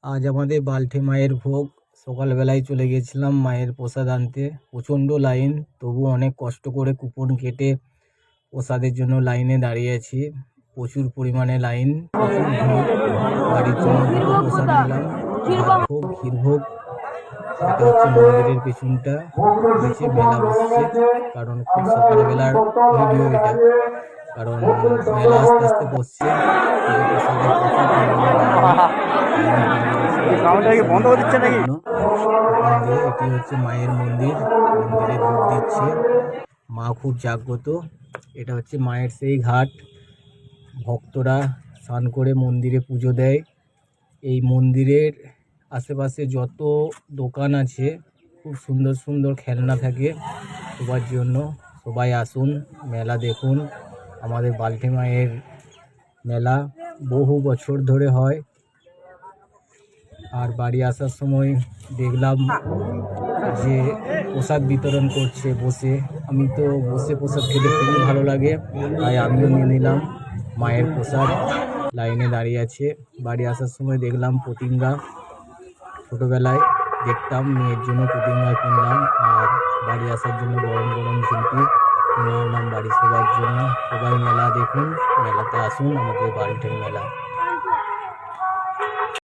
আজ আমাদের বাল্টে মায়ের ভোগ। সকালবেলায় চলে গেছিলাম মায়ের প্রসাদ আনতে। প্রচণ্ড লাইন, তবু অনেক কষ্ট করে কুপন কেটে প্রসাদের জন্য লাইনে দাঁড়িয়ে আছি। প্রচুর পরিমাণে লাইন, প্রচুর ভিড়। বাড়ির জন্য দুটো প্রসাদ নিলাম, ভাত ভোগ, ক্ষীর ভোগ। এটা হচ্ছে মন্দিরের পেছনটা, নিচে মেলা বসছে। কারণ খুব সকালবেলার ভিডিও এটা, কারণ মেলা আস্তে আস্তে বসছে। পুজো প্রসাদের প্রচুর পরিমাণে লাইনে দাঁড়িয়ে গেছে প্রসাদ নেওয়ার জন্য। কুপন দিয়ে এটি হচ্ছে মায়ের মন্দির, মন্দিরে ভোগ দিচ্ছে। মা খুব জাগ্রত। এটা হচ্ছে মায়ের সেই ঘাট, ভক্তরা স্নান করে মন্দিরে পুজো দেয়। এই মন্দিরের আশেপাশে যত দোকান আছে, খুব সুন্দর সুন্দর খেলনা থাকে সবার জন্য। সবাই আসুন, মেলা দেখুন। আমাদের বাল্টে মায়ের মেলা বহু বছর ধরে হয়। আর বাড়ি আসার সময় দেখলাম যে প্রসাদ বিতরণ করছে বসে। আমি তো বসে প্রসাদ খেতে খুবই ভালো লাগে, তাই আমিও নিয়ে নিলাম মায়ের প্রসাদ। লাইনে দাঁড়িয়ে আছে। বাড়ি আসার সময় দেখলাম পতিঙ্গা, ছোটোবেলায় দেখতাম, মেয়ের জন্য পতিঙ্গা কিনলাম। আর বাড়ি আসার জন্য গরম গরম জিলিপি কিনে আনলাম বাড়ির সবার জন্য। সবাই মেলা দেখুন, মেলাতে আসুন, আমাদের বাল্টের মেলা।